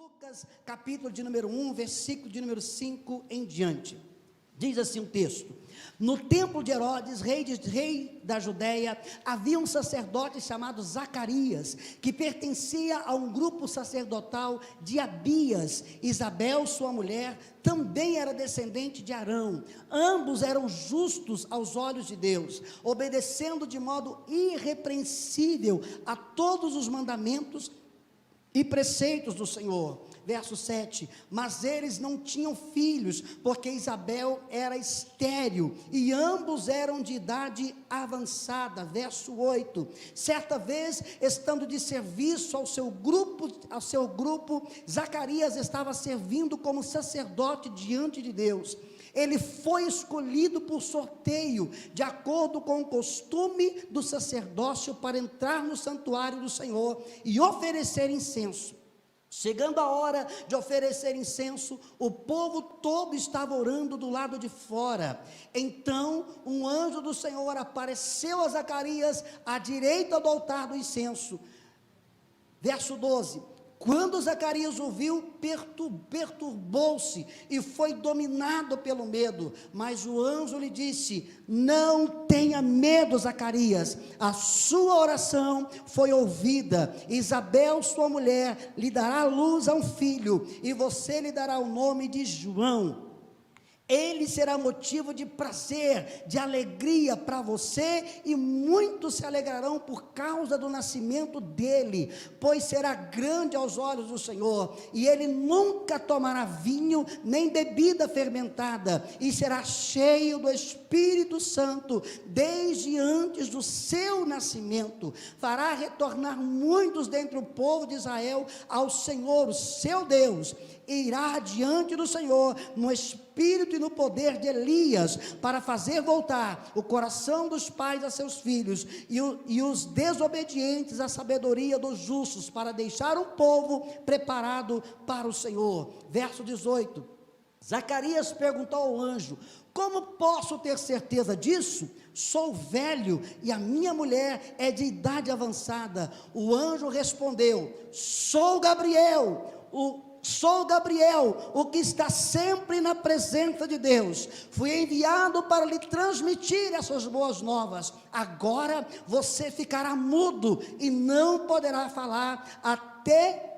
Lucas, capítulo de número 1, versículo de número 5 em diante. Diz assim o texto: no templo de Herodes, rei da Judéia, havia um sacerdote chamado Zacarias, que pertencia a um grupo sacerdotal de Abias. Isabel, sua mulher, também era descendente de Arão. Ambos eram justos aos olhos de Deus, obedecendo de modo irrepreensível a todos os mandamentos e preceitos do Senhor. Verso 7, mas eles não tinham filhos, porque Isabel era estéril, e ambos eram de idade avançada. Verso 8, certa vez, estando de serviço ao seu grupo, Zacarias estava servindo como sacerdote diante de Deus. Ele foi escolhido por sorteio, de acordo com o costume do sacerdócio, para entrar no santuário do Senhor e oferecer incenso. Chegando a hora de oferecer incenso, o povo todo estava orando do lado de fora. Então um anjo do Senhor apareceu a Zacarias à direita do altar do incenso. Verso 12, quando Zacarias ouviu, perturbou-se e foi dominado pelo medo, mas o anjo lhe disse: não tenha medo, Zacarias, a sua oração foi ouvida. Isabel, sua mulher, lhe dará luz a um filho, e você lhe dará o nome de João. Ele será motivo de prazer, de alegria para você, e muitos se alegrarão por causa do nascimento dele, pois será grande aos olhos do Senhor, e ele nunca tomará vinho, nem bebida fermentada, e será cheio do Espírito Santo, desde antes do seu nascimento. Fará retornar muitos dentre o povo de Israel ao Senhor, o seu Deus, e irá diante do Senhor no espírito e no poder de Elias, para fazer voltar o coração dos pais a seus filhos, e os desobedientes à sabedoria dos justos, para deixar um povo preparado para o Senhor. Verso 18, Zacarias perguntou ao anjo: como posso ter certeza disso? Sou velho e a minha mulher é de idade avançada. O anjo respondeu: Sou Gabriel, o que está sempre na presença de Deus. Fui enviado para lhe transmitir essas boas novas. Agora você ficará mudo e não poderá falar até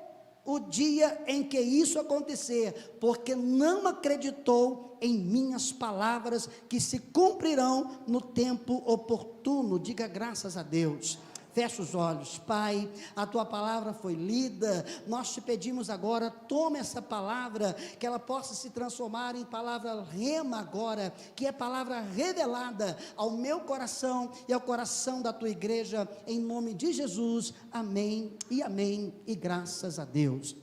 o dia em que isso acontecer, porque não acreditou em minhas palavras, que se cumprirão no tempo oportuno. Diga graças a Deus. Fecha os olhos. Pai, a tua palavra foi lida, nós te pedimos agora, toma essa palavra, que ela possa se transformar em palavra rema agora, que é palavra revelada ao meu coração e ao coração da tua igreja, em nome de Jesus, amém, e graças a Deus.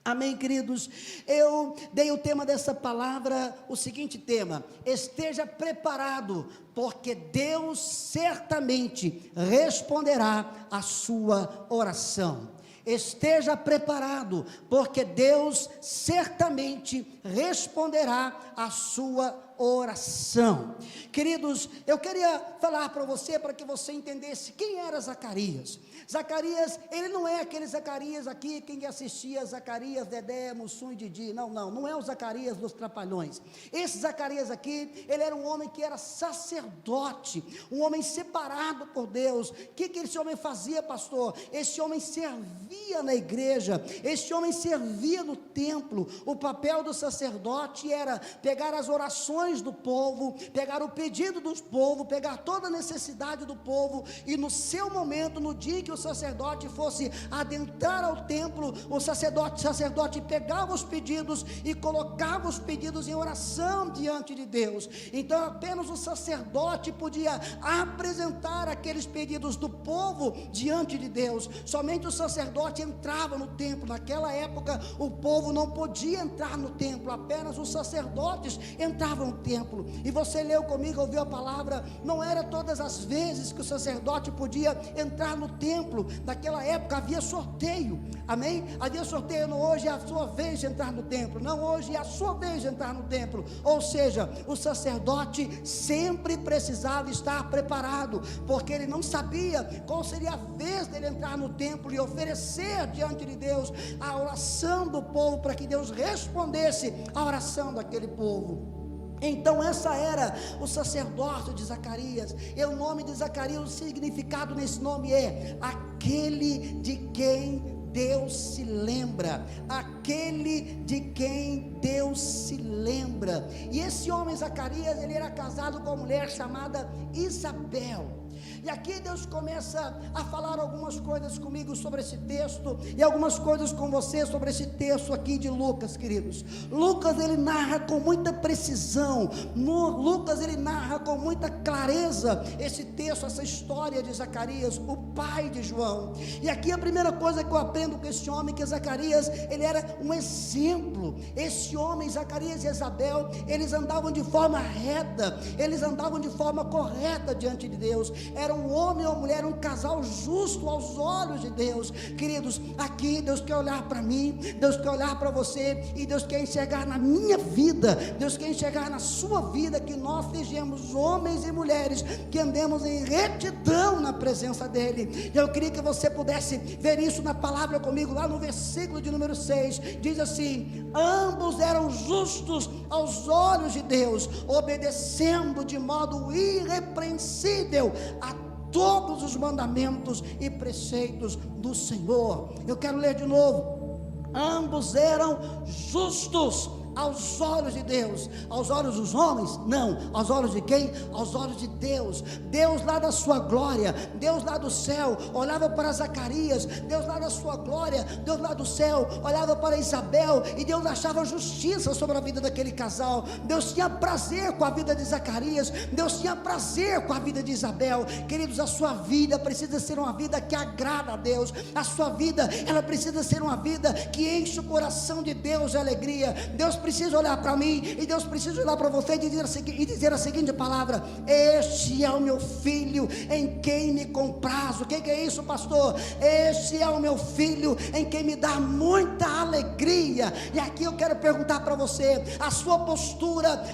Amém, queridos. Eu dei o tema dessa palavra, o seguinte tema: esteja preparado, porque Deus certamente responderá a sua oração. Esteja preparado, porque Deus certamente responderá a sua oração. Queridos, eu queria falar para você, para que você entendesse quem era Zacarias. Zacarias, ele não é aquele Zacarias aqui, quem assistia Zacarias, Dedé, Mussum e Didi, não é o Zacarias dos Trapalhões. Esse Zacarias aqui, ele era um homem que era sacerdote, um homem separado por Deus. O que esse homem fazia, pastor? Esse homem servia na igreja, esse homem servia no templo. O papel do sacerdote era pegar as orações do povo, pegar o pedido do povo, pegar toda a necessidade do povo, e no seu momento, no dia que o sacerdote fosse adentrar ao templo, o sacerdote pegava os pedidos e colocava os pedidos em oração diante de Deus. Então apenas o sacerdote podia apresentar aqueles pedidos do povo diante de Deus. Somente o sacerdote entrava no templo. Naquela época o povo não podia entrar no templo, apenas os sacerdotes entravam templo. E você leu comigo, ouviu a palavra, não era todas as vezes que o sacerdote podia entrar no templo. Naquela época havia sorteio, amém? Havia sorteio. Não, hoje é a sua vez de entrar no templo, não, hoje é a sua vez de entrar no templo. Ou seja, o sacerdote sempre precisava estar preparado, porque ele não sabia qual seria a vez dele entrar no templo e oferecer diante de Deus a oração do povo, para que Deus respondesse a oração daquele povo. Então essa era o sacerdócio de Zacarias. E o nome de Zacarias, o significado nesse nome é aquele de quem Deus se lembra, aquele de quem Deus se lembra. E esse homem Zacarias, ele era casado com uma mulher chamada Isabel. E aqui Deus começa a falar algumas coisas comigo sobre esse texto, e algumas coisas com você sobre esse texto aqui de Lucas, queridos. Lucas, ele narra com muita precisão, Lucas, ele narra com muita clareza esse texto, essa história de Zacarias, o pai de João. E aqui a primeira coisa que eu aprendo com esse homem, que Zacarias, ele era um exemplo. Esse homem, Zacarias e Isabel, eles andavam de forma reta, eles andavam de forma correta diante de Deus. Era um homem ou mulher, um casal justo aos olhos de Deus. Queridos, aqui Deus quer olhar para mim, Deus quer olhar para você, e Deus quer enxergar na minha vida, Deus quer enxergar na sua vida, que nós sejamos homens e mulheres que andemos em retidão na presença dEle. Eu queria que você pudesse ver isso na palavra comigo, lá no versículo de número 6, diz assim: ambos eram justos aos olhos de Deus, obedecendo de modo irrepreensível a todos os mandamentos e preceitos do Senhor. Eu quero ler de novo: ambos eram justos aos olhos de Deus. Aos olhos dos homens? Não. Aos olhos de quem? Aos olhos de Deus. Deus lá da sua glória, Deus lá do céu olhava para Zacarias, Deus lá da sua glória, Deus lá do céu olhava para Isabel, e Deus achava justiça sobre a vida daquele casal. Deus tinha prazer com a vida de Zacarias, Deus tinha prazer com a vida de Isabel. Queridos, a sua vida precisa ser uma vida que agrada a Deus. A sua vida, ela precisa ser uma vida que enche o coração de Deus de alegria. Deus precisa olhar para mim, e Deus precisa olhar para você e dizer a seguinte palavra: este é o meu filho em quem me comprazo. O que é isso, pastor? Este é o meu filho em quem me dá muita alegria. E aqui eu quero perguntar para você: a sua postura,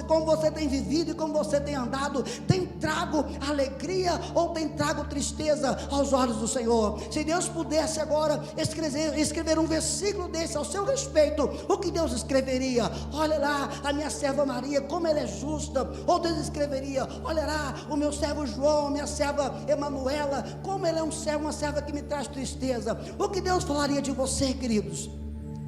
como você tem vivido e como você tem andado, tem trago alegria ou tem trago tristeza aos olhos do Senhor? Se Deus pudesse agora escrever um versículo desse ao seu respeito, o que Deus escreveria? Olha lá a minha serva Maria, como ela é justa. Ou Deus escreveria: olha lá o meu servo João, a minha serva Emanuela, como ela é uma serva que me traz tristeza. O que Deus falaria de você, queridos?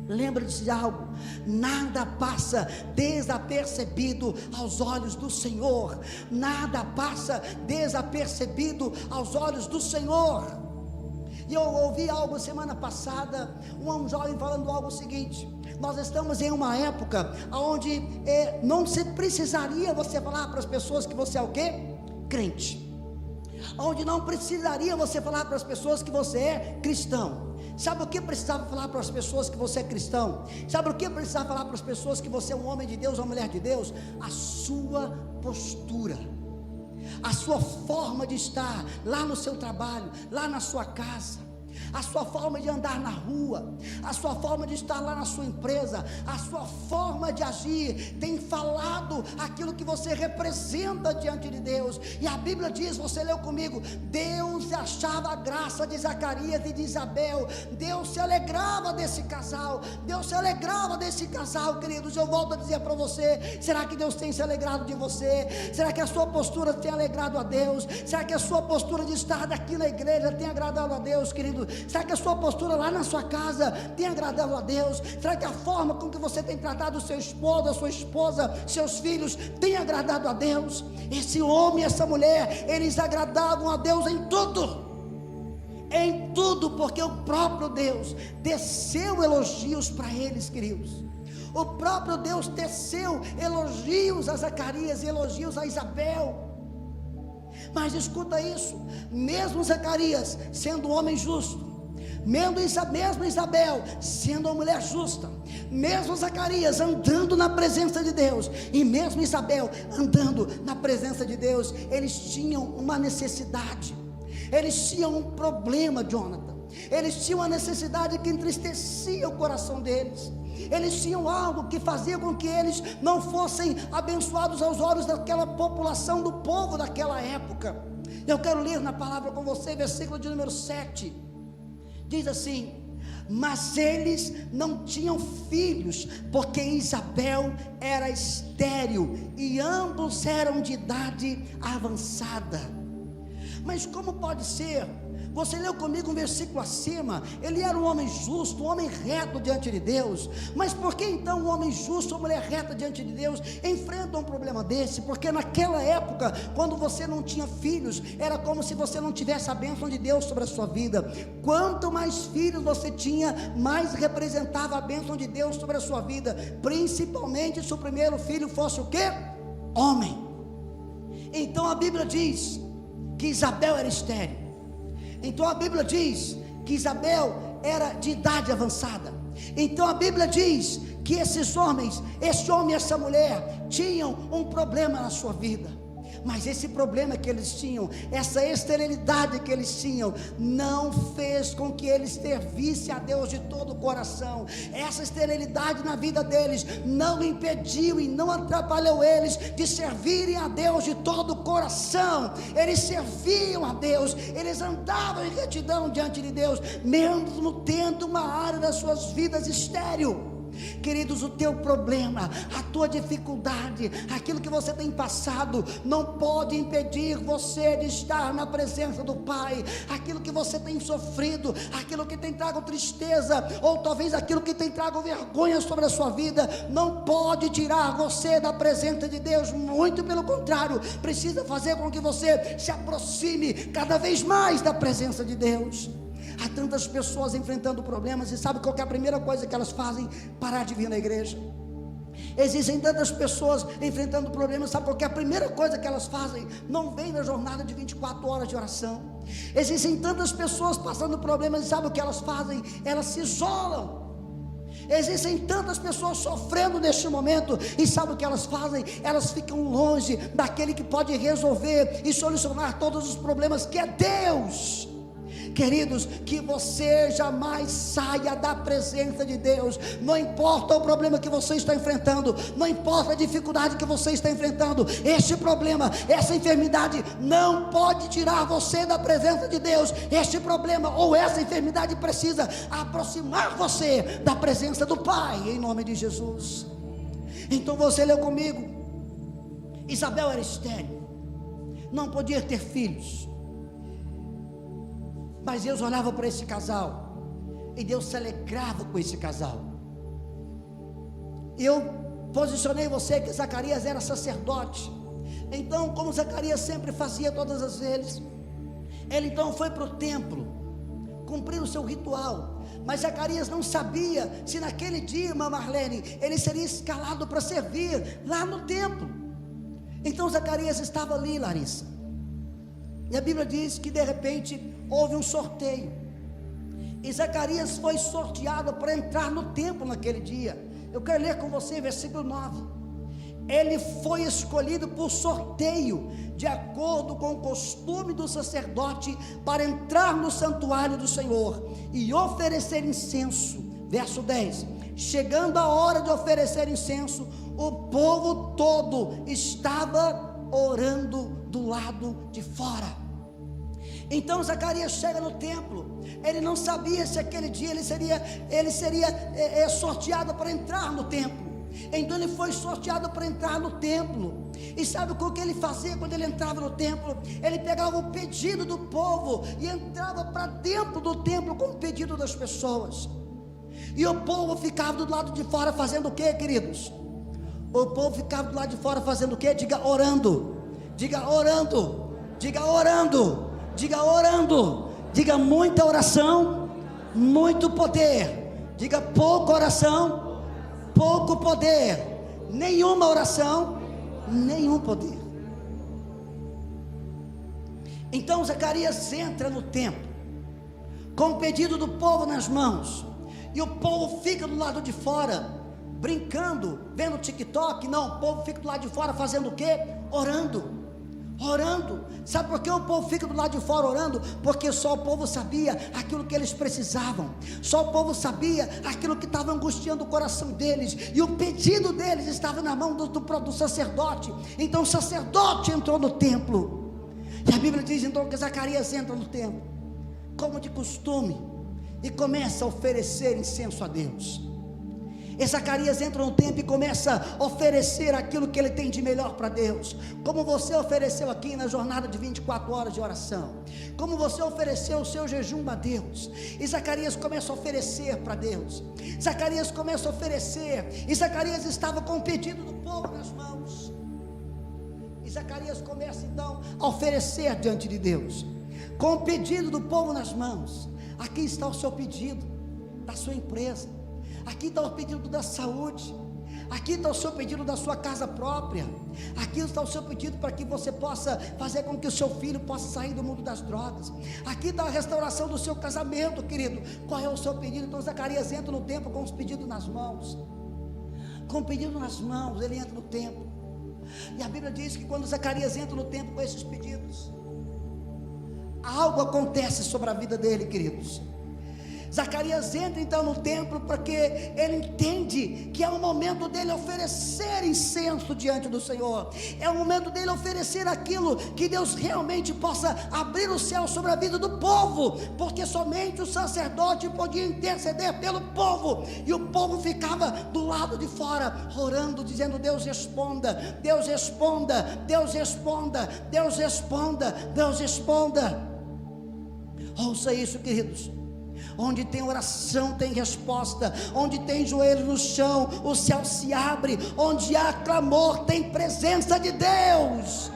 Lembre-se de algo: nada passa desapercebido aos olhos do Senhor. Nada passa desapercebido aos olhos do Senhor. E eu ouvi algo semana passada, um jovem falando algo seguinte: nós estamos em uma época onde não se precisaria você falar para as pessoas que você é o quê? Crente. Onde não precisaria você falar para as pessoas que você é cristão. Sabe o que precisava falar para as pessoas que você é cristão? Sabe o que precisava falar para as pessoas que você é um homem de Deus, uma mulher de Deus? A sua postura, a sua forma de estar lá no seu trabalho, lá na sua casa, a sua forma de andar na rua, a sua forma de estar lá na sua empresa, a sua forma de agir, tem falado aquilo que você representa diante de Deus. E a Bíblia diz, você leu comigo, Deus achava a graça de Zacarias e de Isabel. Deus se alegrava desse casal, Deus se alegrava desse casal, queridos. Eu volto a dizer para você: será que Deus tem se alegrado de você? Será que a sua postura tem alegrado a Deus? Será que a sua postura de estar aqui na igreja tem agradado a Deus, querido? Será que a sua postura lá na sua casa tem agradado a Deus? Será que a forma com que você tem tratado o seu esposo, a sua esposa, seus filhos, tem agradado a Deus? Esse homem e essa mulher, eles agradavam a Deus em tudo, porque o próprio Deus desceu elogios para eles, queridos. O próprio Deus teceu elogios a Zacarias e elogios a Isabel. Mas escuta isso: mesmo Zacarias sendo um homem justo, mesmo Isabel sendo uma mulher justa, mesmo Zacarias andando na presença de Deus, e mesmo Isabel andando na presença de Deus, eles tinham uma necessidade, eles tinham um problema, Jonathan. Eles tinham uma necessidade que entristecia o coração deles. Eles tinham algo que fazia com que eles não fossem abençoados aos olhos daquela população, do povo daquela época. Eu quero ler na palavra com você, versículo de número 7. Diz assim: mas eles não tinham filhos, porque Isabel era estéril, e ambos eram de idade avançada. Mas como pode ser? Você leu comigo um versículo acima. Ele era um homem justo, um homem reto diante de Deus. Mas por que então um homem justo, uma mulher reta diante de Deus enfrenta um problema desse? Porque naquela época, quando você não tinha filhos, era como se você não tivesse a bênção de Deus sobre a sua vida. Quanto mais filhos você tinha, mais representava a bênção de Deus sobre a sua vida, principalmente se o primeiro filho fosse o quê? Homem. Então a Bíblia diz que Isabel era estéril. Então a Bíblia diz que Isabel era de idade avançada. Então a Bíblia diz que esses homens, esse homem e essa mulher, tinham um problema na sua vida. Mas esse problema que eles tinham, essa esterilidade que eles tinham, não fez com que eles servissem a Deus de todo o coração. Essa esterilidade na vida deles não impediu e não atrapalhou eles de servirem a Deus de todo o coração. Eles serviam a Deus, eles andavam em retidão diante de Deus, mesmo tendo uma área das suas vidas estéril. Queridos, o teu problema, a tua dificuldade, aquilo que você tem passado, não pode impedir você de estar na presença do Pai. Aquilo que você tem sofrido, aquilo que tem trago tristeza, ou talvez aquilo que tem trago vergonha sobre a sua vida, não pode tirar você da presença de Deus. Muito pelo contrário, precisa fazer com que você se aproxime cada vez mais da presença de Deus. Há tantas pessoas enfrentando problemas, e sabe qual que é a primeira coisa que elas fazem? Parar de vir na igreja. Existem tantas pessoas enfrentando problemas, sabe qual que é a primeira coisa que elas fazem? Não vêm na jornada de 24 horas de oração. Existem tantas pessoas passando problemas, e sabe o que elas fazem? Elas se isolam. Existem tantas pessoas sofrendo neste momento, e sabe o que elas fazem? Elas ficam longe daquele que pode resolver e solucionar todos os problemas, que é Deus. Queridos, que você jamais saia da presença de Deus. Não importa o problema que você está enfrentando, não importa a dificuldade que você está enfrentando, este problema, essa enfermidade não pode tirar você da presença de Deus. Este problema ou essa enfermidade precisa aproximar você da presença do Pai, em nome de Jesus. Então você leu comigo, Isabel era estéril, não podia ter filhos. Mas Deus olhava para esse casal, e Deus se alegrava com esse casal. Eu posicionei você que Zacarias era sacerdote. Então, como Zacarias sempre fazia todas as vezes, ele então foi para o templo, cumprir o seu ritual. Mas Zacarias não sabia se naquele dia, irmã Marlene, ele seria escalado para servir lá no templo. Então Zacarias estava ali, Larissa, e a Bíblia diz que de repente houve um sorteio, e Zacarias foi sorteado para entrar no templo naquele dia. Eu quero ler com você versículo 9. Ele foi escolhido por sorteio, de acordo com o costume do sacerdote, para entrar no santuário do Senhor e oferecer incenso. Verso 10. Chegando a hora de oferecer incenso, o povo todo estava orando do lado de fora. Então Zacarias chega no templo. Ele não sabia se aquele dia ele seria sorteado para entrar no templo. Então ele foi sorteado para entrar no templo. E sabe o que ele fazia quando ele entrava no templo? Ele pegava o pedido do povo e entrava para dentro do templo com o pedido das pessoas. E o povo ficava do lado de fora fazendo o que, queridos? O povo ficava do lado de fora fazendo o que? Diga orando. Diga orando. Diga orando. Diga orando. Diga muita oração, muito poder. Diga pouca oração, pouco poder. Nenhuma oração, nenhum poder. Então Zacarias entra no templo com o pedido do povo nas mãos, e o povo fica do lado de fora, brincando, vendo TikTok. Não, o povo fica do lado de fora fazendo o quê? Orando. Sabe por que o povo fica do lado de fora orando? Porque só o povo sabia aquilo que eles precisavam, só o povo sabia aquilo que estava angustiando o coração deles, e o pedido deles estava na mão do sacerdote. Então o sacerdote entrou no templo, e a Bíblia diz então que Zacarias entra no templo, como de costume, e começa a oferecer incenso a Deus. E Zacarias entra no templo e começa a oferecer aquilo que ele tem de melhor para Deus, como você ofereceu aqui na jornada de 24 horas de oração, como você ofereceu o seu jejum a Deus. E Zacarias começa a oferecer para Deus, Zacarias começa a oferecer, e Zacarias estava com o pedido do povo nas mãos, e Zacarias começa então a oferecer diante de Deus, com o pedido do povo nas mãos. Aqui está o seu pedido da sua empresa, aqui está o pedido da saúde, aqui está o seu pedido da sua casa própria, aqui está o seu pedido para que você possa fazer com que o seu filho possa sair do mundo das drogas, aqui está a restauração do seu casamento, querido. Qual é o seu pedido? Então Zacarias entra no templo com os pedidos nas mãos, com o pedido nas mãos, ele entra no templo, e a Bíblia diz que quando Zacarias entra no templo com esses pedidos, algo acontece sobre a vida dele, queridos. Zacarias entra então no templo porque ele entende que é o momento dele oferecer incenso diante do Senhor, é o momento dele oferecer aquilo que Deus realmente possa abrir o céu sobre a vida do povo, porque somente o sacerdote podia interceder pelo povo, e o povo ficava do lado de fora orando, dizendo: Deus responda, Deus responda, Deus responda, Deus responda, Deus responda. Ouça isso, queridos. Onde tem oração tem resposta, onde tem joelho no chão o céu se abre, onde há clamor tem presença de Deus.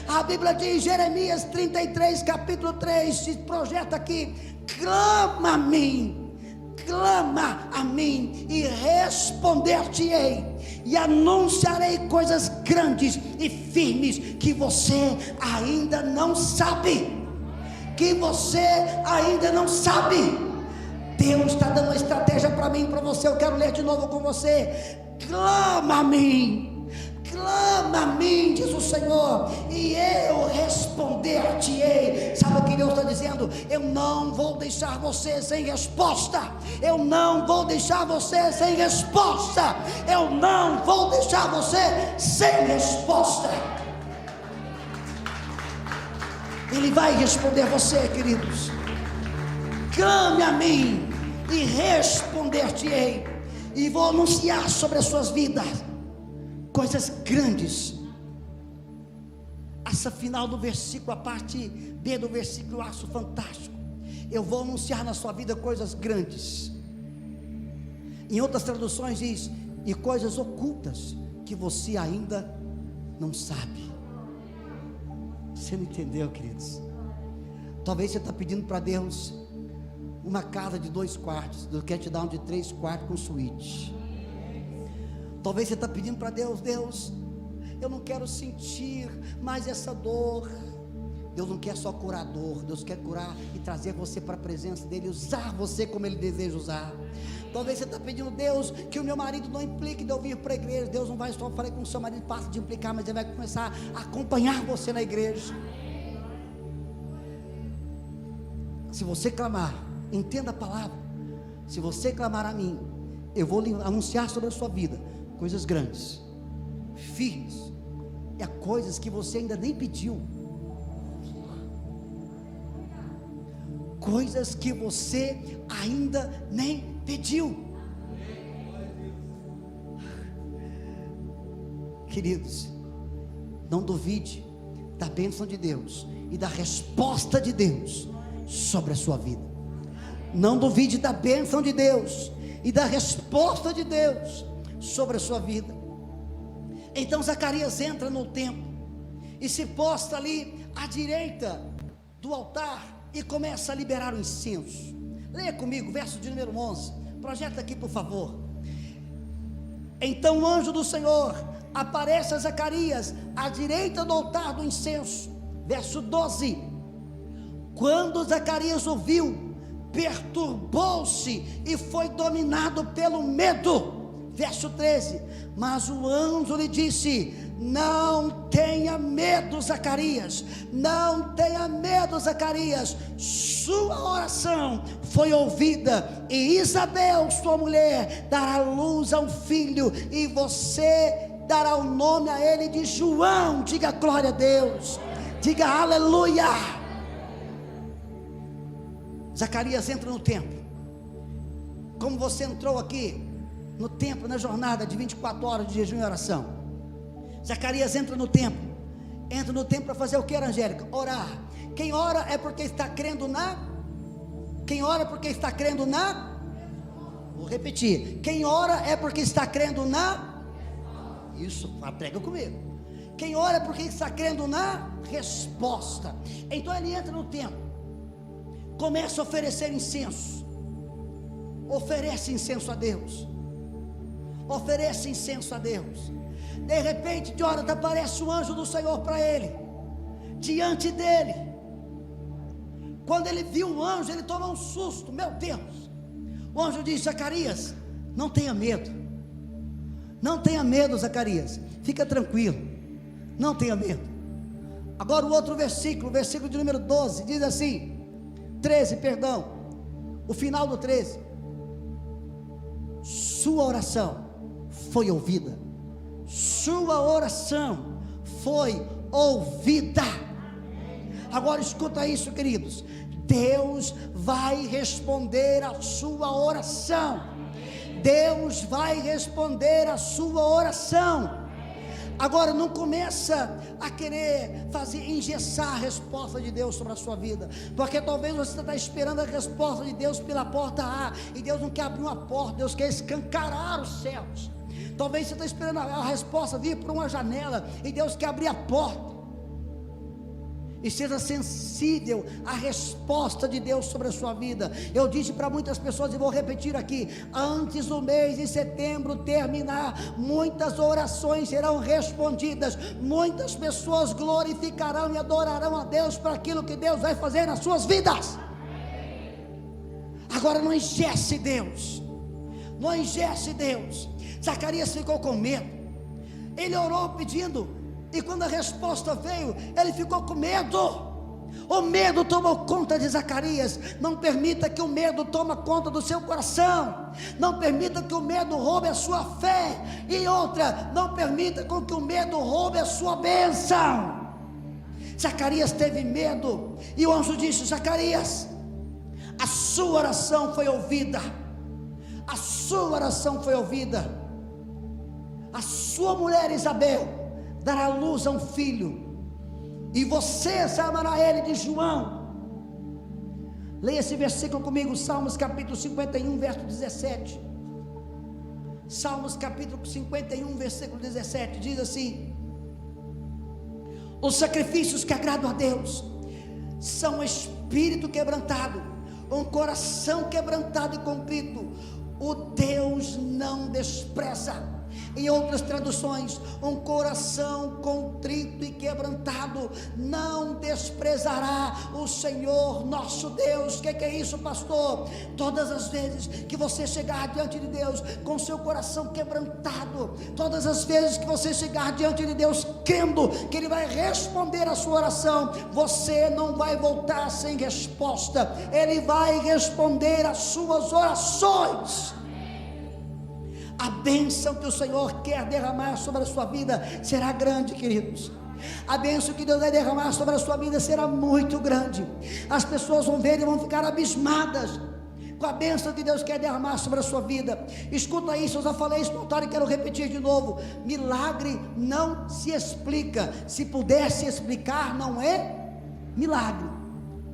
A Bíblia diz, Jeremias 33 capítulo 3, se projeta aqui: clama a mim e responder-te-ei, e anunciarei coisas grandes e firmes que você ainda não sabe, Deus está dando uma estratégia para mim e para você. Eu quero ler de novo com você. Clama a mim, diz o Senhor, e eu responder-te-ei. Sabe o que Deus está dizendo? Eu não vou deixar você sem resposta, eu não vou deixar você sem resposta, eu não vou deixar você sem resposta. Ele vai responder você, queridos. Clame a mim e responder-te-ei, e vou anunciar sobre as suas vidas coisas grandes. Essa final do versículo, a parte B do versículo, eu acho fantástico. Eu vou anunciar na sua vida coisas grandes. Em outras traduções diz: e coisas ocultas que você ainda não sabe. Você não entendeu, queridos? Talvez você está pedindo para Deus uma casa de 2 quartos, Deus quer te dar um de 3 quartos com suíte. Talvez você está pedindo para Deus: Deus, eu não quero sentir mais essa dor. Deus não quer só curar dor, Deus quer curar e trazer você para a presença dEle, usar você como Ele deseja usar. Talvez você está pedindo: Deus, que o meu marido não implique de eu vir para a igreja. Deus não vai só falar com o seu marido, passa de implicar, mas Ele vai começar a acompanhar você na igreja. Se você clamar, entenda a palavra: se você clamar a mim, eu vou anunciar sobre a sua vida coisas grandes, firmes, e há coisas que você ainda nem pediu, coisas que você ainda nem pediu. Queridos, não duvide da bênção de Deus e da resposta de Deus sobre a sua vida. Não duvide da bênção de Deus e da resposta de Deus sobre a sua vida. Então Zacarias entra no templo e se posta ali à direita do altar e começa a liberar o incenso. Leia comigo, verso de número 11. Projeta aqui, por favor. Então o anjo do Senhor aparece a Zacarias à direita do altar do incenso. Verso 12. Quando Zacarias ouviu, perturbou-se e foi dominado pelo medo. Verso 13: mas o anjo lhe disse: não tenha medo, Zacarias, não tenha medo, Zacarias, sua oração foi ouvida, e Isabel, sua mulher, dará luz a um filho, e você dará o nome a ele de João. Diga glória a Deus, diga aleluia. Zacarias entra no templo, como você entrou aqui no templo, na jornada de 24 horas de jejum e oração. Zacarias entra no templo para fazer o que, Angélica? Orar. Quem ora é porque está crendo quem ora porque está crendo vou repetir, quem ora é porque está crendo isso, prega comigo. Quem ora é porque está crendo na resposta. Então ele entra no templo, começa a oferecer incenso, oferece incenso a Deus, oferece incenso a Deus. De repente, de hora aparece o anjo do Senhor para ele, diante dele. Quando ele viu o anjo, ele tomou um susto. Meu Deus! O anjo disse: Zacarias, não tenha medo, não tenha medo, Zacarias, fica tranquilo, não tenha medo. Agora o outro versículo, versículo de número 12, diz assim, 13, perdão, o final do 13: sua oração foi ouvida, sua oração foi ouvida. Agora escuta isso, queridos, Deus vai responder a sua oração, Deus vai responder a sua oração. Agora não começa a querer engessar a resposta de Deus sobre a sua vida, porque talvez você está esperando a resposta de Deus pela porta A, e Deus não quer abrir uma porta, Deus quer escancarar os céus. Talvez você está esperando a resposta vir por uma janela, e Deus quer abrir a porta. E seja sensível à resposta de Deus sobre a sua vida. Eu disse para muitas pessoas, e vou repetir aqui: antes do mês de setembro terminar, muitas orações serão respondidas, muitas pessoas glorificarão e adorarão a Deus por aquilo que Deus vai fazer nas suas vidas. Agora não engesse Deus, não engesse Deus. Zacarias ficou com medo, ele orou pedindo, e quando a resposta veio, ele ficou com medo. O medo tomou conta de Zacarias. Não permita que o medo tome conta do seu coração. Não permita que o medo roube a sua fé. E outra, não permita com que o medo roube a sua bênção. Zacarias teve medo, e o anjo disse: Zacarias, a sua oração foi ouvida, a sua oração foi ouvida. A sua mulher Isabel dará luz a um filho, e você chamará ele de João. Leia esse versículo comigo, Salmos capítulo 51, verso 17. Salmos capítulo 51, versículo 17, diz assim: os sacrifícios que agradam a Deus são um espírito quebrantado, um coração quebrantado e contrito, o Deus não despreza. Em outras traduções, um coração contrito e quebrantado não desprezará o Senhor nosso Deus. O que é isso, pastor? Todas as vezes que você chegar diante de Deus com seu coração quebrantado, todas as vezes que você chegar diante de Deus crendo que Ele vai responder a sua oração, você não vai voltar sem resposta, Ele vai responder as suas orações. A bênção que o Senhor quer derramar sobre a sua vida será grande, queridos. A bênção que Deus vai derramar sobre a sua vida será muito grande. As pessoas vão ver e vão ficar abismadas com a bênção que Deus quer derramar sobre a sua vida. Escuta isso, eu já falei isso no altar e quero repetir de novo: milagre não se explica. Se pudesse explicar, não é milagre.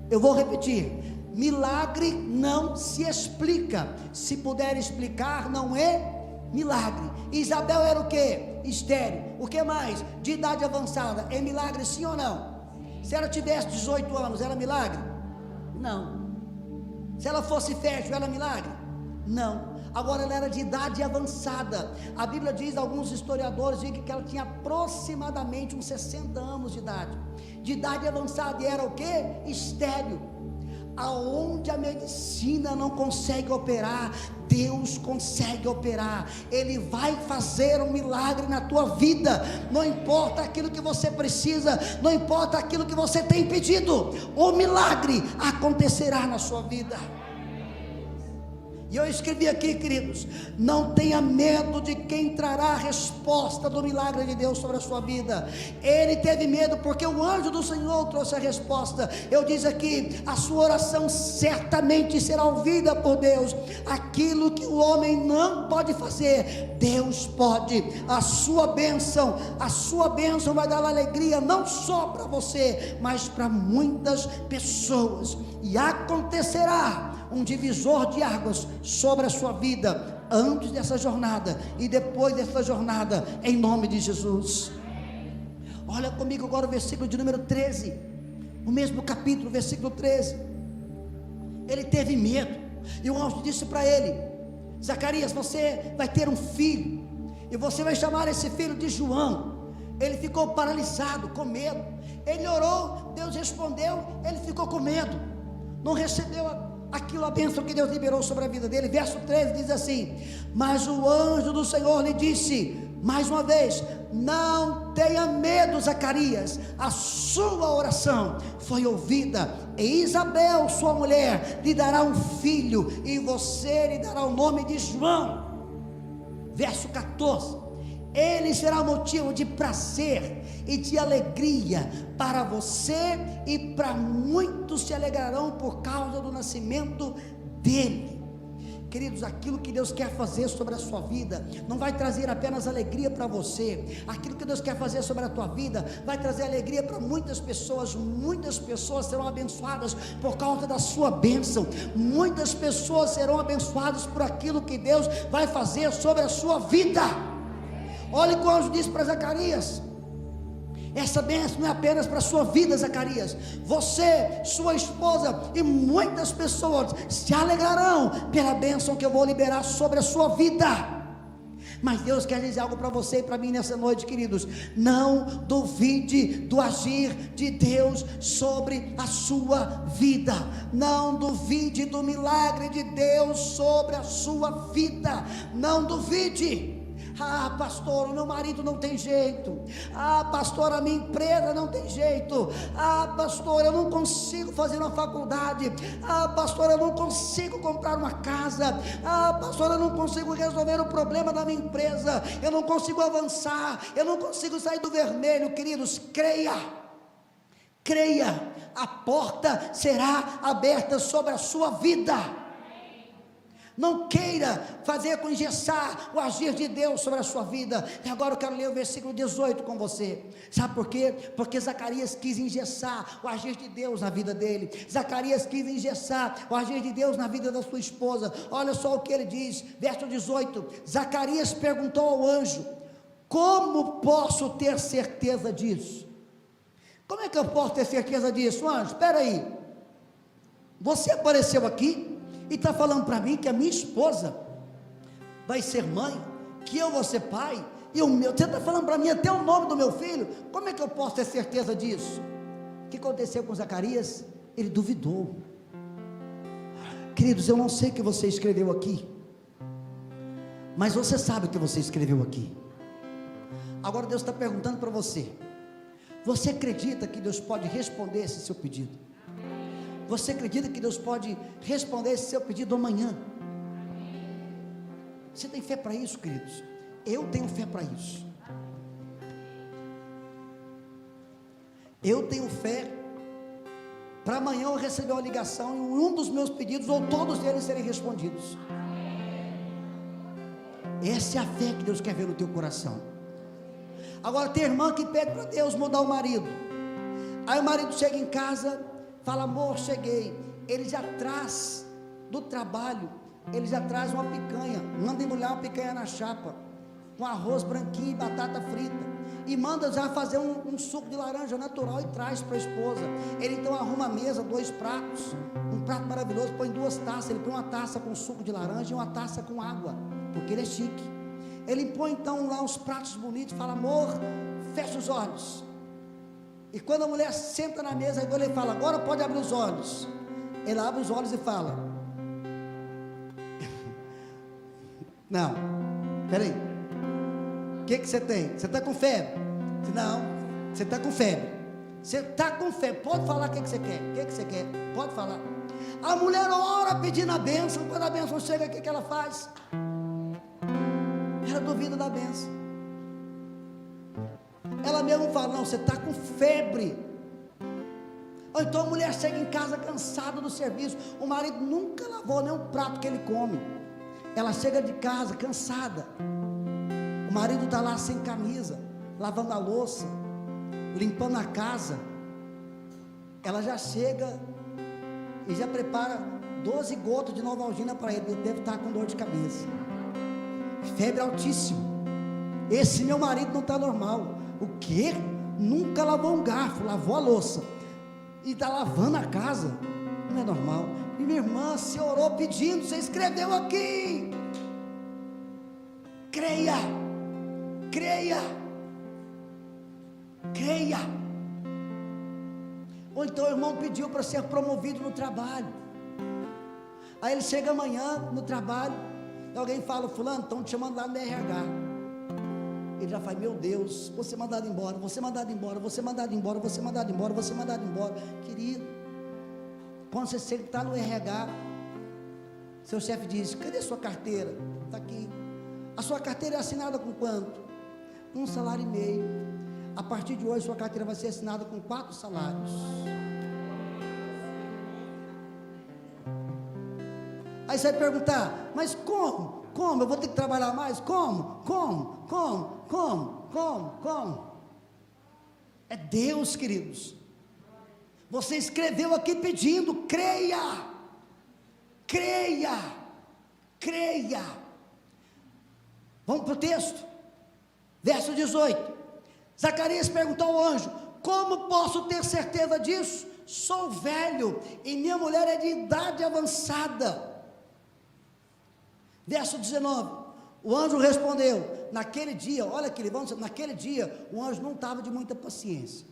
Eu vou repetir: milagre não se explica. Se puder explicar, não é milagre. Isabel era o que? Estéril. O que mais? De idade avançada. É milagre sim ou não? Se ela tivesse 18 anos, era milagre? Não. Se ela fosse fértil, era milagre? Não. Agora ela era de idade avançada. A Bíblia diz, alguns historiadores dizem que ela tinha aproximadamente uns 60 anos de idade. De idade avançada, e era o que? Estéril. Aonde a medicina não consegue operar, Deus consegue operar. Ele vai fazer um milagre na tua vida. Não importa aquilo que você precisa, não importa aquilo que você tem pedido, o milagre acontecerá na sua vida. E eu escrevi aqui, queridos: não tenha medo de quem trará a resposta do milagre de Deus sobre a sua vida. Ele teve medo porque o anjo do Senhor trouxe a resposta. Eu disse aqui: a sua oração certamente será ouvida por Deus. Aquilo que o homem não pode fazer, Deus pode. A sua bênção vai dar alegria não só para você, mas para muitas pessoas. E acontecerá um divisor de águas sobre a sua vida, antes dessa jornada e depois dessa jornada, em nome de Jesus. Olha comigo agora o versículo de número 13, o mesmo capítulo, versículo 13. Ele teve medo, e o anjo disse para ele: Zacarias, você vai ter um filho, e você vai chamar esse filho de João. Ele ficou paralisado, com medo. Ele orou, Deus respondeu, ele ficou com medo, não recebeu a bênção que Deus liberou sobre a vida dele. Verso 13 diz assim: mas o anjo do Senhor lhe disse mais uma vez: não tenha medo, Zacarias, a sua oração foi ouvida, e Isabel, sua mulher, lhe dará um filho, e você lhe dará o nome de João. Verso 14: ele será motivo de prazer e de alegria para você, e para muitos se alegrarão por causa do nascimento dele. Queridos, aquilo que Deus quer fazer sobre a sua vida não vai trazer apenas alegria para você. Aquilo que Deus quer fazer sobre a tua vida vai trazer alegria para muitas pessoas. Muitas pessoas serão abençoadas por causa da sua bênção. Muitas pessoas serão abençoadas por aquilo que Deus vai fazer sobre a sua vida. Olha o que o anjo disse para Zacarias: essa bênção não é apenas para a sua vida, Zacarias. Você, sua esposa e muitas pessoas se alegrarão pela bênção que eu vou liberar sobre a sua vida. Mas Deus quer dizer algo para você e para mim nessa noite, queridos: não duvide do agir de Deus sobre a sua vida. Não duvide do milagre de Deus sobre a sua vida. Não duvide. Ah, pastor, o meu marido não tem jeito. Ah, pastor, a minha empresa não tem jeito. Ah, pastor, eu não consigo fazer uma faculdade. Ah, pastor, eu não consigo comprar uma casa. Ah, pastor, eu não consigo resolver o problema da minha empresa. Eu não consigo avançar. Eu não consigo sair do vermelho. Queridos, creia. Creia, a porta será aberta sobre a sua vida. Não queira fazer com engessar o agir de Deus sobre a sua vida. E agora eu quero ler o versículo 18 com você. Sabe por quê? Porque Zacarias quis engessar o agir de Deus na vida dele. Zacarias quis engessar o agir de Deus na vida da sua esposa. Olha só o que ele diz, verso 18. Zacarias perguntou ao anjo: como posso ter certeza disso? Como é que eu posso ter certeza disso, anjo? Espera aí, você apareceu aqui e está falando para mim que a minha esposa vai ser mãe, que eu vou ser pai, e você está falando para mim até o nome do meu filho. Como é que eu posso ter certeza disso? O que aconteceu com Zacarias? Ele duvidou. Queridos, eu não sei o que você escreveu aqui, mas você sabe o que você escreveu aqui. Agora Deus está perguntando para você: você acredita que Deus pode responder esse seu pedido? Você acredita que Deus pode responder esse seu pedido amanhã? Você tem fé para isso, queridos? Eu tenho fé para isso. Eu tenho fé para amanhã eu receber uma ligação e um dos meus pedidos, ou todos eles, serem respondidos. Essa é a fé que Deus quer ver no teu coração. Agora tem irmã que pede para Deus mudar o marido. Aí o marido chega em casa, fala: amor, cheguei. Ele já traz do trabalho, ele já traz uma picanha, manda embrulhar uma picanha na chapa, com arroz branquinho e batata frita, e manda já fazer um suco de laranja natural e traz para a esposa. Ele então arruma a mesa, 2 pratos, um prato maravilhoso, põe 2 taças, ele põe uma taça com suco de laranja e uma taça com água, porque ele é chique. Ele põe então lá uns pratos bonitos, fala: amor, fecha os olhos. E quando a mulher senta na mesa, ele fala: agora pode abrir os olhos. Ele abre os olhos e fala: não, peraí, o que você tem? Você está com febre? Não, você está com febre. Você está com febre, pode falar o que você quer. O que você quer? Pode falar. A mulher ora pedindo a bênção. Quando a bênção chega, o que ela faz? Ela duvida da bênção. Ela mesmo fala: não, você está com febre. Ou então a mulher chega em casa cansada do serviço, o marido nunca lavou nem um prato que ele come. Ela chega de casa cansada, o marido está lá sem camisa, lavando a louça, limpando a casa. Ela já chega e já prepara 12 gotas de Novalgina para ele. Ele deve estar com dor de cabeça, febre altíssima. Esse meu marido não está normal. O quê? Nunca lavou um garfo, lavou a louça e está lavando a casa. Não é normal. E minha irmã, você orou pedindo, você escreveu aqui. Creia, creia, creia. Ou então o irmão pediu para ser promovido no trabalho. Aí ele chega amanhã no trabalho e alguém fala: fulano, estão te chamando lá no RH. Ele já fala: meu Deus, vou ser mandado embora, vou ser mandado embora, vou ser mandado embora, vou ser mandado embora, vou ser mandado embora. Querido, quando você está no RH, seu chefe diz: cadê sua carteira? Está aqui. A sua carteira é assinada com quanto? 1,5 salário. A partir de hoje sua carteira vai ser assinada com 4 salários. Aí você vai perguntar: mas como? Como? Eu vou ter que trabalhar mais? Como? Como? É Deus, queridos. Você escreveu aqui pedindo: creia, creia, creia. Vamos para o texto, verso 18. Zacarias perguntou ao anjo: como posso ter certeza disso? Sou velho e minha mulher é de idade avançada. Verso 19, o anjo respondeu: naquele dia, olha aqui, naquele dia, o anjo não estava de muita paciência.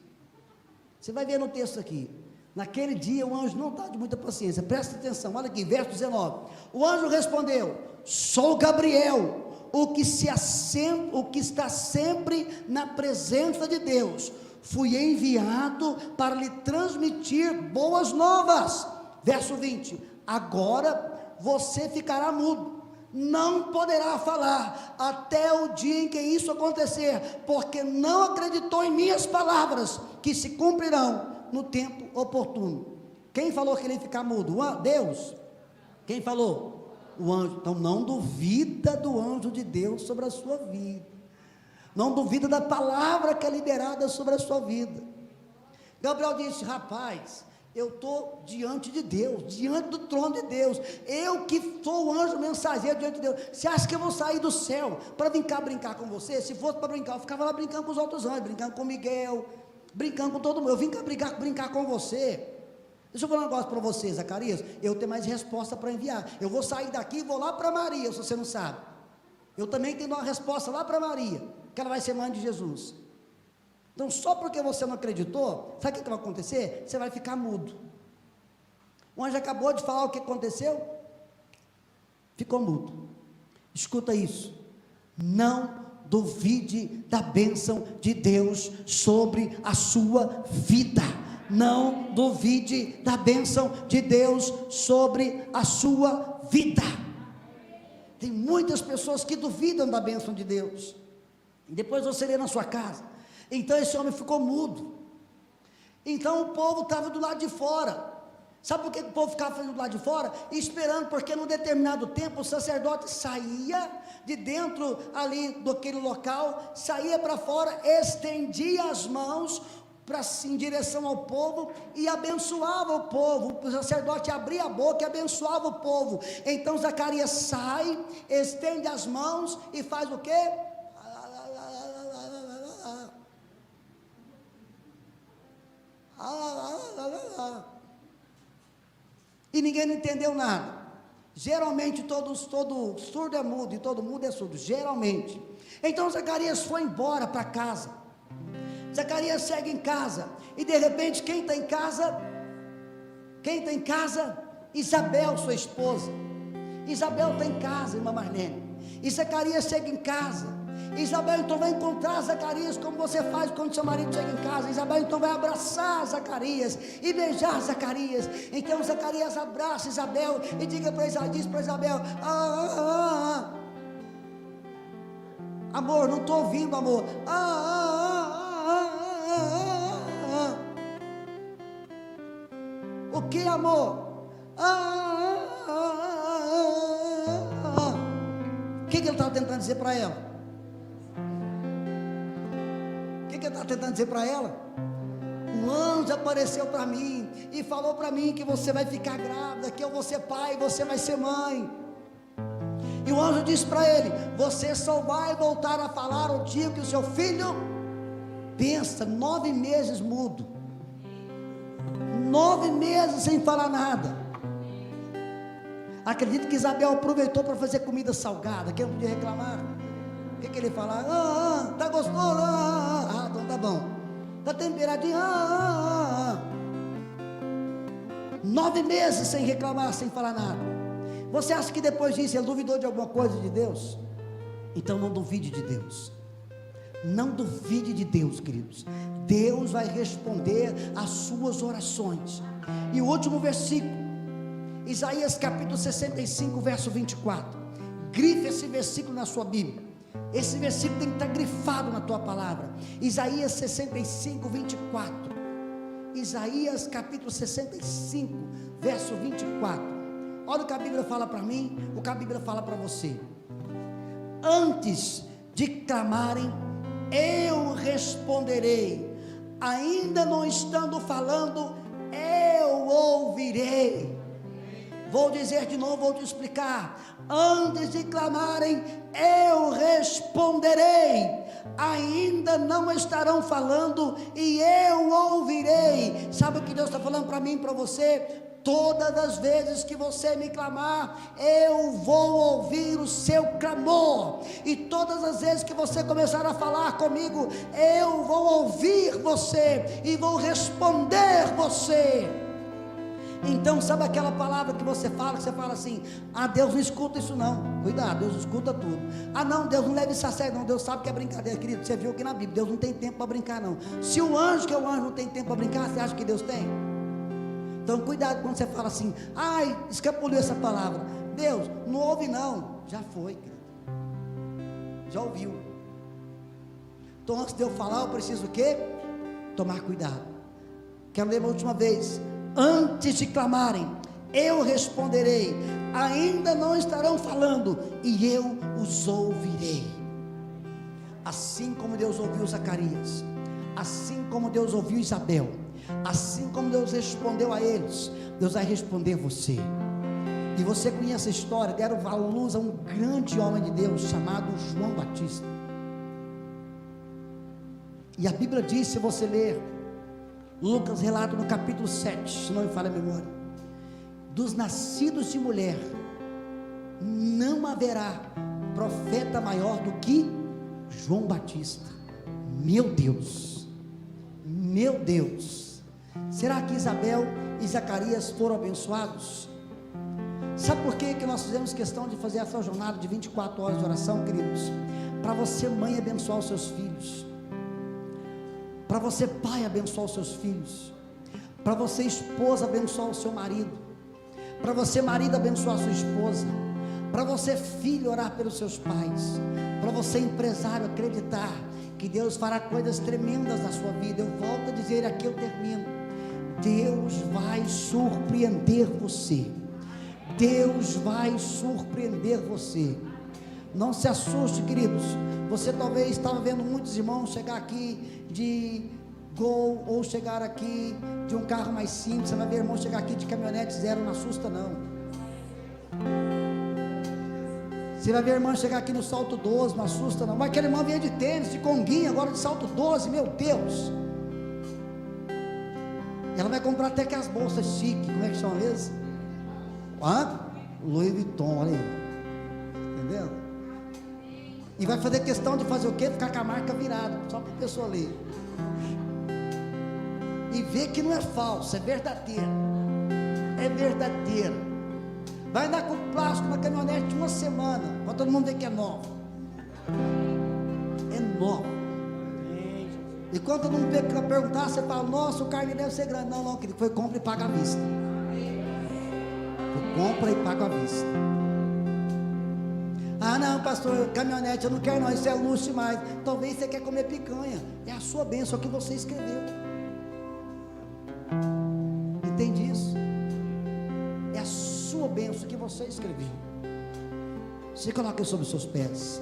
Você vai ver no texto aqui, naquele dia o anjo não estava de muita paciência, presta atenção, olha aqui, verso 19, o anjo respondeu: sou Gabriel, o que está sempre na presença de Deus, fui enviado para lhe transmitir boas novas. Verso 20, agora você ficará mudo, não poderá falar até o dia em que isso acontecer, porque não acreditou em minhas palavras, que se cumprirão no tempo oportuno. Quem falou que ele ia ficar mudo? Deus. Quem falou? O anjo. Então não duvida do anjo de Deus sobre a sua vida, não duvida da palavra que é liberada sobre a sua vida. Gabriel disse: rapaz, eu estou diante de Deus, diante do trono de Deus, eu que sou o anjo mensageiro diante de Deus. Você acha que eu vou sair do céu para vir cá brincar com você? Se fosse para brincar, eu ficava lá brincando com os outros anjos, brincando com Miguel, brincando com todo mundo. Eu vim cá brincar com você. Deixa eu falar um negócio para você, Zacarias, eu tenho mais resposta para enviar. Eu vou sair daqui e vou lá para Maria, se você não sabe. Eu também tenho uma resposta lá para Maria, que ela vai ser mãe de Jesus. Então, só porque você não acreditou, sabe o que vai acontecer? Você vai ficar mudo. O anjo acabou de falar o que aconteceu, ficou mudo. Escuta isso: não duvide da bênção de Deus sobre a sua vida. Não duvide da bênção de Deus sobre a sua vida. Tem muitas pessoas que duvidam da bênção de Deus. Depois você lê na sua casa. Então esse homem ficou mudo. Então o povo estava do lado de fora. Sabe por que o povo ficava do lado de fora? Esperando, porque num determinado tempo o sacerdote saía de dentro ali daquele local, saía para fora, estendia as mãos em direção ao povo e abençoava o povo. O sacerdote abria a boca e abençoava o povo. Então Zacarias sai, estende as mãos e faz o quê? E ninguém não entendeu nada. Geralmente todo surdo é mudo e todo mudo é surdo, geralmente. Então Zacarias foi embora para casa. Zacarias segue em casa, e de repente quem está em casa? Quem está em casa? Isabel, sua esposa. Isabel está em casa, irmã Marlene. E Zacarias chega em casa. Isabel então vai encontrar Zacarias, como você faz quando seu marido chega em casa. Isabel então vai abraçar Zacarias e beijar Zacarias. Então Zacarias abraça Isabel e diz para Isabel: amor, não estou ouvindo, amor. O que, amor? O que ele estava tentando dizer para ela? O que ele estava tentando dizer para ela? Um anjo apareceu para mim e falou para mim que você vai ficar grávida, que eu vou ser pai e você vai ser mãe. E o anjo disse para ele: você só vai voltar a falar o dia que o seu filho, pensa, 9 meses mudo, 9 meses sem falar nada. Acredito que Isabel aproveitou para fazer comida salgada, que não podia reclamar. O que ele fala? Tá gostoso? Então tá bom. Tá temperadinho? 9 meses sem reclamar, sem falar nada. Você acha que depois disso ele duvidou de alguma coisa de Deus? Então não duvide de Deus. Não duvide de Deus, queridos. Deus vai responder às suas orações. E o último versículo, Isaías capítulo 65, verso 24. Grife esse versículo na sua Bíblia. Esse versículo tem que estar grifado na tua palavra. Isaías 65, 24. Isaías capítulo 65, verso 24. Olha o que a Bíblia fala para mim, o que a Bíblia fala para você. Antes de clamarem, eu responderei. Ainda não estando falando, eu ouvirei. Vou dizer de novo, vou te explicar. Antes de clamarem, eu responderei. Ainda não estarão falando e eu ouvirei. Sabe o que Deus está falando para mim e para você? Todas as vezes que você me clamar, eu vou ouvir o seu clamor. E todas as vezes que você começar a falar comigo, eu vou ouvir você e vou responder você. Então, sabe aquela palavra que você fala assim: Deus não escuta isso não. Cuidado, Deus escuta tudo. Não, Deus não leva isso a sério não. Deus sabe que é brincadeira, querido. Você viu aqui na Bíblia, Deus não tem tempo para brincar não. Se o anjo, que é o anjo, não tem tempo para brincar, você acha que Deus tem? Então cuidado quando você fala assim: escapuliu essa palavra. Deus, não ouve não. Já foi, querido. Já ouviu. Então antes de eu falar, eu preciso o quê? Tomar cuidado. Quero ler uma última vez. Antes de clamarem, eu responderei. Ainda não estarão falando e eu os ouvirei. Assim como Deus ouviu Zacarias, assim como Deus ouviu Isabel, assim como Deus respondeu a eles, Deus vai responder você. E você conhece a história, deram luz a um grande homem de Deus chamado João Batista. E a Bíblia diz, se você ler Lucas relata no capítulo 7, se não me falha a memória, dos nascidos de mulher não haverá profeta maior do que João Batista. Meu Deus, meu Deus. Será que Isabel e Zacarias foram abençoados? Sabe por que nós fizemos questão de fazer essa jornada de 24 horas de oração, queridos? Para você, mãe, abençoar os seus filhos, para você, pai, abençoar os seus filhos, para você, esposa, abençoar o seu marido, para você, marido, abençoar a sua esposa, para você, filho, orar pelos seus pais, para você, empresário, acreditar que Deus fará coisas tremendas na sua vida. Eu volto a dizer, aqui eu termino: Deus vai surpreender você. Deus vai surpreender você. Não se assuste, queridos. Você talvez estava vendo muitos irmãos chegar aqui de Gol, ou chegar aqui de um carro mais simples. Você vai ver irmãos chegar aqui de caminhonete zero. Não assusta não. Você vai ver irmão chegar aqui no salto 12, não assusta não. Mas aquele irmão vinha de tênis, de conguinha, agora de salto 12, meu Deus. Ela vai comprar até que as bolsas chique, como é que chama mesmo? Louis Vuitton, olha aí. Entendeu? E vai fazer questão de fazer o quê? Ficar com a marca virada, só para a pessoa ler. E ver que não é falso, é verdadeira. É verdadeira. vai andar com plástico na caminhonete de uma semana, para todo mundo ver que é nova. É nova. E quando todo mundo perguntar, você fala: nossa, o carne deve ser grande. Não, querido, foi compra e paga à vista. Foi compra e paga à vista. Ah, não, pastor, caminhonete eu não quero não, isso é luxo demais. Talvez você quer comer picanha. É a sua bênção, é o que você escreveu. Entende isso? É a sua bênção que você escreveu. Você coloca sobre os seus pés.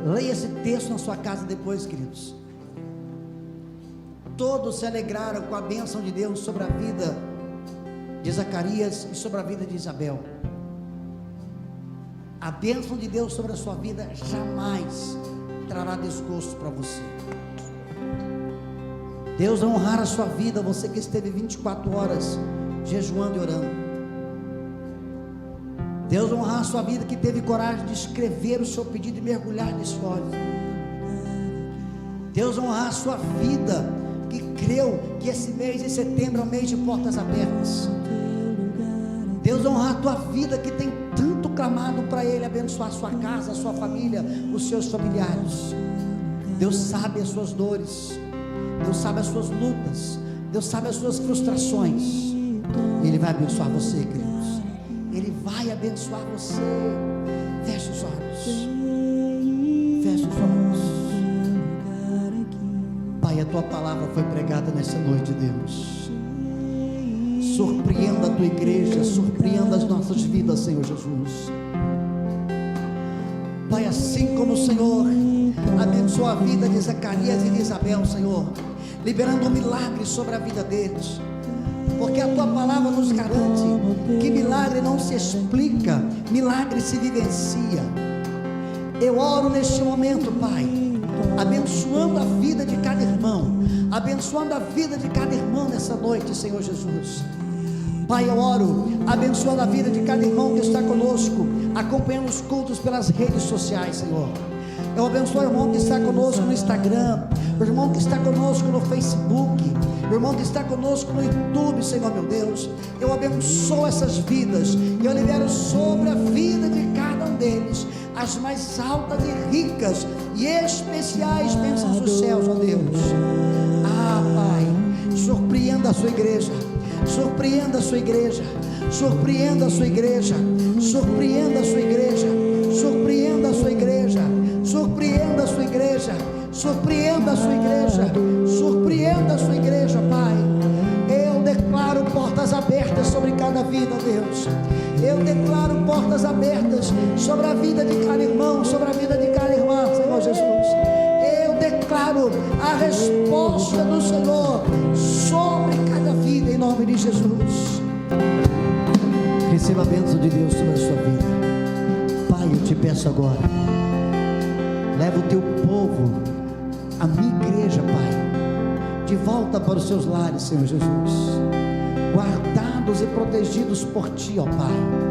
Leia esse texto na sua casa depois, queridos. Todos se alegraram com a bênção de Deus sobre a vida de Zacarias e sobre a vida de Isabel. A bênção de Deus sobre a sua vida jamais trará desgosto para você. Deus vai honrar a sua vida, você que esteve 24 horas jejuando e orando. Deus vai honrar a sua vida, que teve coragem de escrever o seu pedido e mergulhar nesse óleo. Deus vai honrar a sua vida, que creu que esse mês de setembro é um mês de portas abertas. Deus vai honrar a tua vida, que tem tanto clamado para Ele abençoar a sua casa, a sua família, os seus familiares. Deus sabe as suas dores, Deus sabe as suas lutas, Deus sabe as suas frustrações. Ele vai abençoar você, queridos. Ele vai abençoar você. Feche os olhos. Feche os olhos. Pai, a tua palavra foi pregada nessa noite, Deus. Surpreenda a tua igreja, surpreenda as nossas vidas, Senhor Jesus. Pai, assim como o Senhor abençoou a vida de Zacarias e de Isabel, Senhor, liberando um milagre sobre a vida deles, porque a tua palavra nos garante que milagre não se explica, milagre se vivencia. Eu oro neste momento, Pai, abençoando a vida de cada irmão, abençoando a vida de cada irmão nessa noite, Senhor Jesus. Pai, eu oro abençoando a vida de cada irmão que está conosco, acompanhando os cultos pelas redes sociais, Senhor. Eu abençoo o irmão que está conosco no Instagram, o irmão que está conosco no Facebook, o irmão que está conosco no YouTube, Senhor meu Deus. Eu abençoo essas vidas e eu libero sobre a vida de cada um deles as mais altas e ricas e especiais bênçãos dos céus, ó Deus. Ah, Pai, surpreenda a sua igreja, surpreenda a sua igreja, surpreenda a sua igreja, surpreenda a sua igreja, surpreenda a sua igreja, surpreenda a sua igreja, surpreenda a sua igreja, surpreenda a sua igreja, Pai. Eu declaro portas abertas sobre cada vida, Deus. Eu declaro portas abertas sobre a vida de cada irmão, sobre a vida de cada irmã, Senhor Jesus. Eu declaro a resposta do Senhor sobre cada vida, em nome de Jesus. Receba a bênção de Deus sobre a sua vida. Pai, eu te peço agora, leva o teu povo, a minha igreja, Pai, de volta para os seus lares, Senhor Jesus, guardados e protegidos por Ti, ó Pai.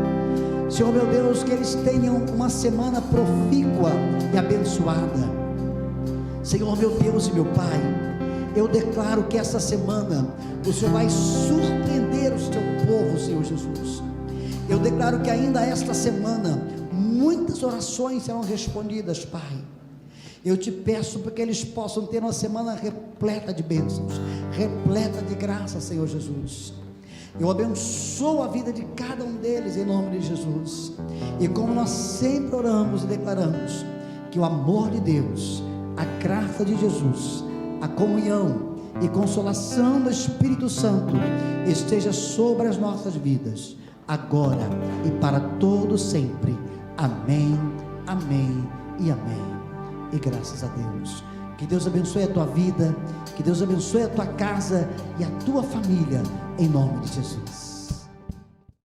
Senhor meu Deus, que eles tenham uma semana profícua e abençoada. Senhor meu Deus e meu Pai, eu declaro que essa semana o Senhor vai surpreender o teu povo, Senhor Jesus. Eu declaro que ainda esta semana muitas orações serão respondidas, Pai. Eu te peço para que eles possam ter uma semana repleta de bênçãos, repleta de graça, Senhor Jesus. Eu abençoo a vida de cada um deles em nome de Jesus. E como nós sempre oramos e declaramos, que o amor de Deus, a graça de Jesus, a comunhão e consolação do Espírito Santo esteja sobre as nossas vidas, agora e para todo sempre. Amém, amém e amém. E graças a Deus. Que Deus abençoe a tua vida, que Deus abençoe a tua casa e a tua família, em nome de Jesus.